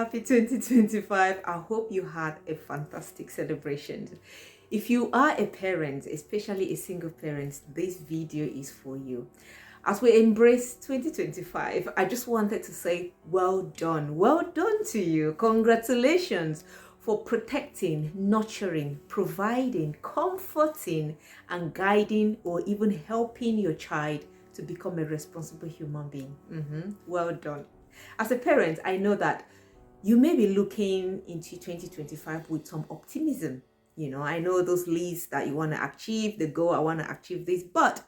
happy 2025. I hope you had a fantastic celebration. If you are a parent, especially a single parent, this video is for you. As we embrace 2025, I just wanted to say well done. Well done to you. Congratulations for protecting, nurturing, providing, comforting, and guiding or even helping your child to become a responsible human being. Well done. As a parent, I know that you may be looking into 2025 with some optimism. I know those lists that you want to achieve, the goal, I want to achieve this, but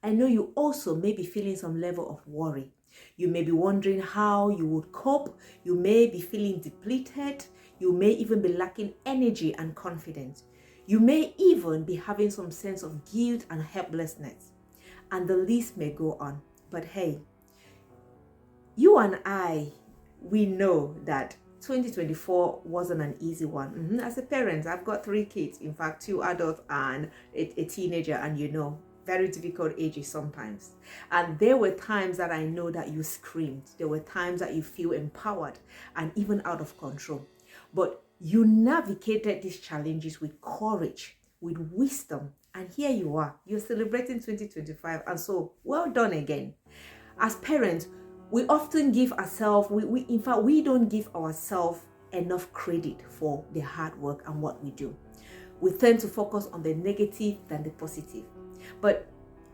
I know you also may be feeling some level of worry. You may be wondering how you would cope. You may be feeling depleted. You may even be lacking energy and confidence. You may even be having some sense of guilt and helplessness. And the list may go on. But hey, you and I, we know that 2024 wasn't an easy one. As a parent, I've got 3 kids, in fact, 2 adults and a teenager, and very difficult ages sometimes. And there were times that I know that you screamed. There were times that you feel empowered and even out of control. But you navigated these challenges with courage, with wisdom, and here you are. You're celebrating 2025, and so well done again. As parents, we often give ourselves, we don't give ourselves enough credit for the hard work and what we do. We tend to focus on the negative than the positive. But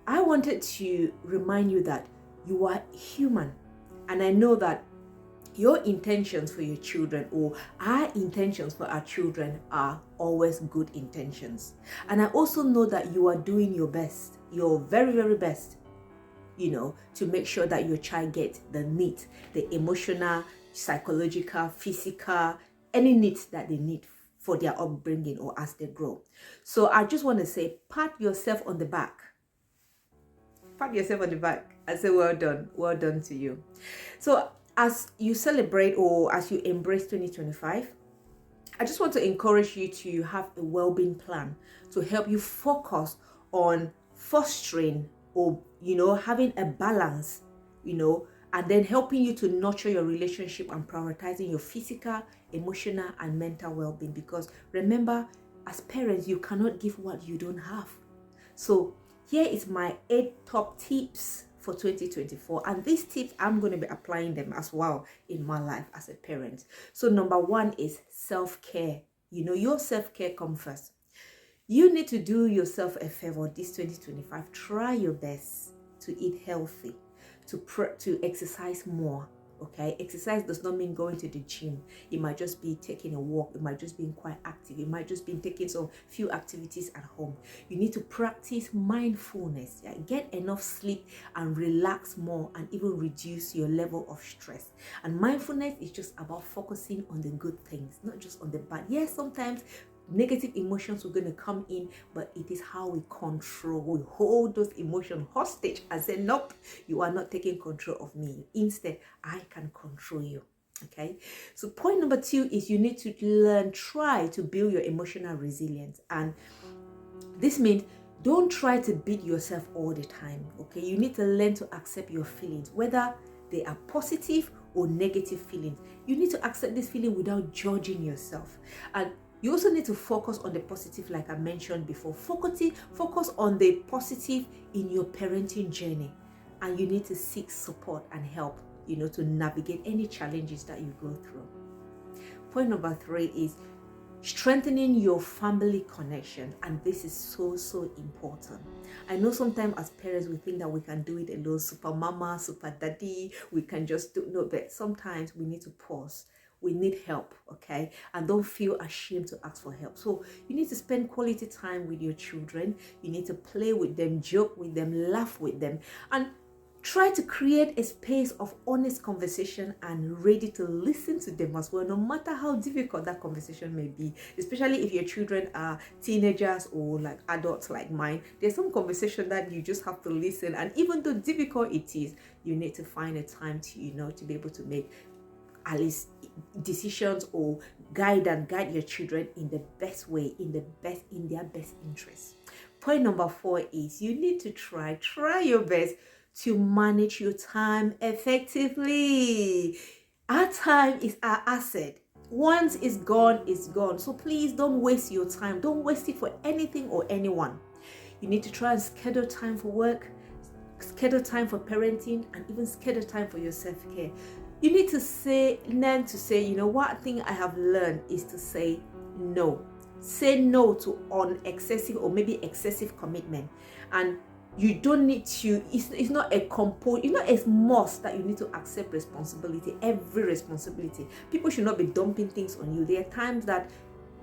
I wanted to remind you that you are human. And I know that your intentions for your children or our intentions for our children are always good intentions. And I also know that you are doing your best, your very, very best, to make sure that your child gets the needs, the emotional, psychological, physical, any needs that they need for their upbringing or as they grow. So I just want to say, pat yourself on the back. Pat yourself on the back and say, well done to you. So as you celebrate or as you embrace 2025, I just want to encourage you to have a well-being plan to help you focus on fostering or, having a balance, and then helping you to nurture your relationship and prioritizing your physical, emotional, and mental well-being. Because remember, as parents, you cannot give what you don't have. So here is my 8 top tips for 2024. And these tips, I'm going to be applying them as well in my life as a parent. So number 1 is self-care. Your self-care comes first. You need to do yourself a favor this 2025. Try your best to eat healthy, to exercise more. Okay, exercise does not mean going to the gym. It might just be taking a walk. It might just be quite active. It might just be taking some few activities at home. You need to practice mindfulness. Yeah? Get enough sleep and relax more and even reduce your level of stress. And mindfulness is just about focusing on the good things, not just on the bad. Yes, sometimes negative emotions are going to come in, but it is how we control. We hold those emotions hostage and say, nope, you are not taking control of me. Instead, I can control you. Okay, so point number 2 is you need to try to build your emotional resilience. And this means don't try to beat yourself all the time. Okay, you need to learn to accept your feelings, whether they are positive or negative feelings. You need to accept this feeling without judging yourself. And you also need to focus on the positive, like I mentioned before. Focus on the positive in your parenting journey. And you need to seek support and help, to navigate any challenges that you go through. Point number 3 is strengthening your family connection. And this is so important. I know sometimes as parents, we think that we can do it alone. Super mama, super daddy, we can just do no, but sometimes we need to pause. We need help, okay? And don't feel ashamed to ask for help. So you need to spend quality time with your children. You need to play with them, joke with them, laugh with them, and try to create a space of honest conversation and ready to listen to them as well, no matter how difficult that conversation may be, especially if your children are teenagers or like adults like mine. There's some conversation that you just have to listen, and even though difficult it is, you need to find a time to, to be able to make at least decisions or guide your children in the best way, in their best interest. Point number 4 is you need to try your best to manage your time effectively. Our time is our asset. Once it's gone, it's gone. So please don't waste your time. Don't waste it for anything or anyone. You need to try and schedule time for work, schedule time for parenting, and even schedule time for your self-care. You need to learn to say, you know, one thing I have learned is to say no. Say no to excessive or maybe excessive commitment. And you don't need to, it's not a must that you need to accept responsibility, every responsibility. People should not be dumping things on you. There are times that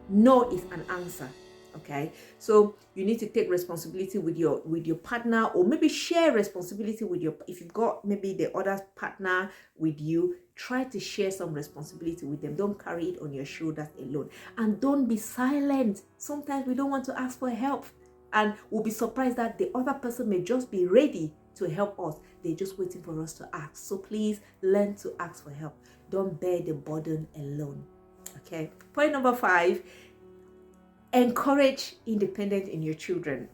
no is an answer. Okay, so you need to take responsibility with your partner, or maybe share responsibility with if you've got maybe the other partner with you. Try to share some responsibility with them. Don't carry it on your shoulders alone, and don't be silent. Sometimes we don't want to ask for help, and we'll be surprised that the other person may just be ready to help us. They're just waiting for us to ask. So please learn to ask for help. Don't bear the burden alone. Okay, point number 5. Encourage independence in your children.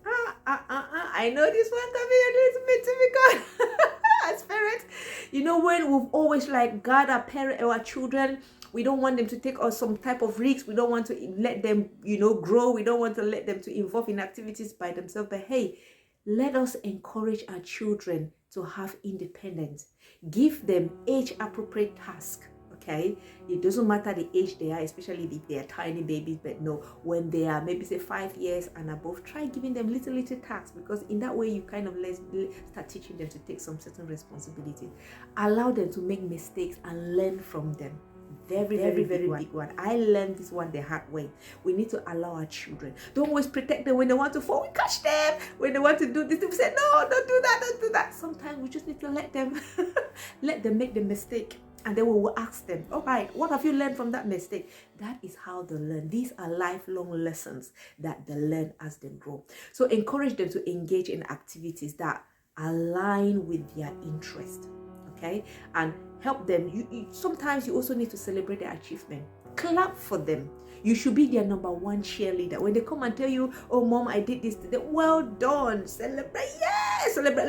I know this one can be a little bit difficult as parents. You know, when we've always guard our children, we don't want them to take on some type of risks. We don't want to let them, grow. We don't want to let them to involve in activities by themselves. But hey, let us encourage our children to have independence. Give them age-appropriate tasks. Okay, it doesn't matter the age they are, especially if they are tiny babies, but no, when they are maybe say 5 years and above, try giving them little tasks, because in that way you kind of start teaching them to take some certain responsibilities. Allow them to make mistakes and learn from them. Very big one. I learned this one the hard way. We need to allow our children. Don't always protect them when they want to fall. We catch them when they want to do this. We say, no, don't do that. Sometimes we just need to let them make the mistake. And then we will ask them, all right, what have you learned from that mistake? That is how they learn. These are lifelong lessons that they learn as they grow. So encourage them to engage in activities that align with their interest. Okay? And help them. Sometimes you also need to celebrate their achievement. Clap for them. You should be their number one cheerleader. When they come and tell you, oh, mom, I did this today. Well done. Celebrate. Yeah, celebrate.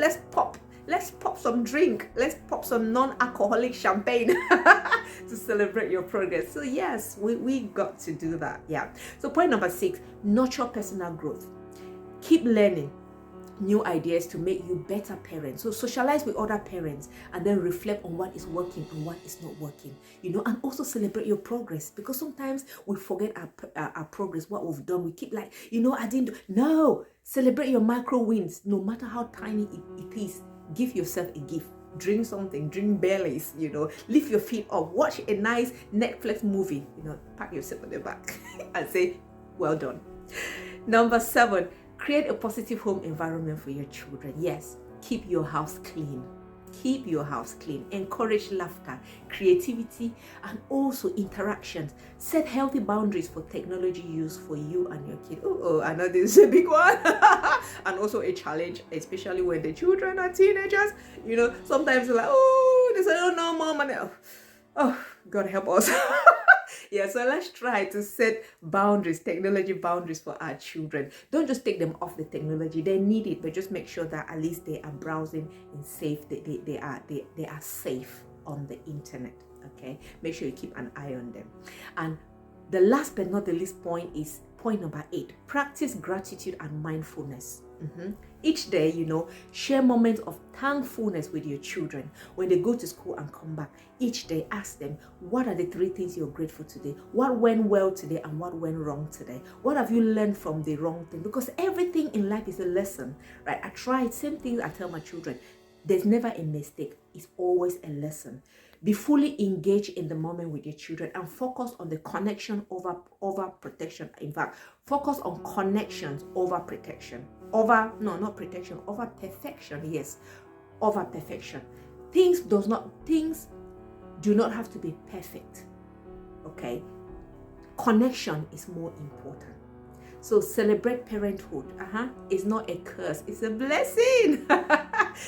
Let's pop some drink. Let's pop some non-alcoholic champagne to celebrate your progress. So yes, we got to do that. Yeah. So point number 6, nurture personal growth. Keep learning new ideas to make you better parents. So socialize with other parents and then reflect on what is working and what is not working. And also celebrate your progress, because sometimes we forget our progress, what we've done. We keep I didn't do. No, celebrate your micro wins, no matter how tiny it is. Give yourself a gift. Drink something, drink Baileys, lift your feet up, watch a nice Netflix movie, pat yourself on the back and say, well done. Number 7, create a positive home environment for your children. Yes, keep your house clean. Keep your house clean. Encourage laughter, creativity, and also interactions. Set healthy boundaries for technology use for you and your kid. Oh, I know this is a big one. And also a challenge, especially when the children are teenagers. Sometimes they're like, oh, they say, oh no, mom, and oh, God help us. Yeah, so let's try to set boundaries, technology boundaries for our children. Don't just take them off the technology. They need it, but just make sure that at least they are browsing and safe. They are safe on the internet. Okay, make sure you keep an eye on them. And the last but not the least point is point number 8. Practice gratitude and mindfulness. Each day, share moments of thankfulness with your children. When they go to school and come back, each day ask them, what are the 3 things you're grateful today? What went well today and what went wrong today? What have you learned from the wrong thing? Because everything in life is a lesson, right? I try same things I tell my children. There's never a mistake. It's always a lesson. Be fully engaged in the moment with your children and focus on the connection over protection. In fact, focus on connections over protection. Over perfection. Yes, over perfection. Things do not have to be perfect. Okay, connection is more important. So celebrate parenthood. It's not a curse. It's a blessing.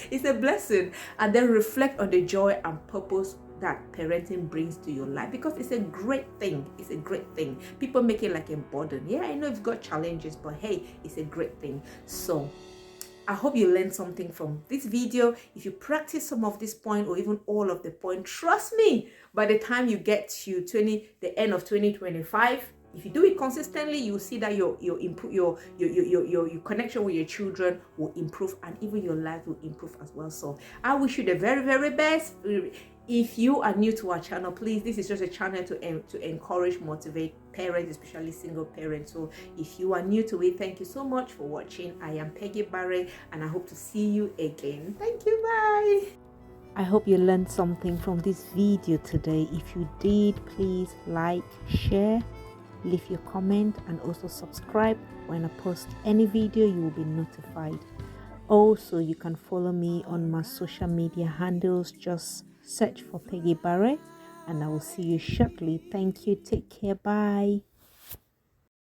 It's a blessing. And then reflect on the joy and purpose that parenting brings to your life, because it's a great thing. It's a great thing. People make it like a burden. Yeah, I know you've got challenges, but hey, it's a great thing. So I hope you learned something from this video. If you practice some of this point or even all of the point, trust me, by the time you get to the end of 2025, if you do it consistently, you'll see that your connection with your children will improve, and even your life will improve as well. So I wish you the very, very best. If you are new to our channel, please, this is just a channel to encourage, motivate parents, especially single parents. So if you are new to it, thank you so much for watching. I am Peggy Barre, and I hope to see you again. Thank you. Bye. I hope you learned something from this video today. If you did, please like, share, leave your comment, and also subscribe. When I post any video, you will be notified. Also, you can follow me on my social media handles. Just search for Peggy Barre, and I will see you shortly. Thank you. Take care. Bye.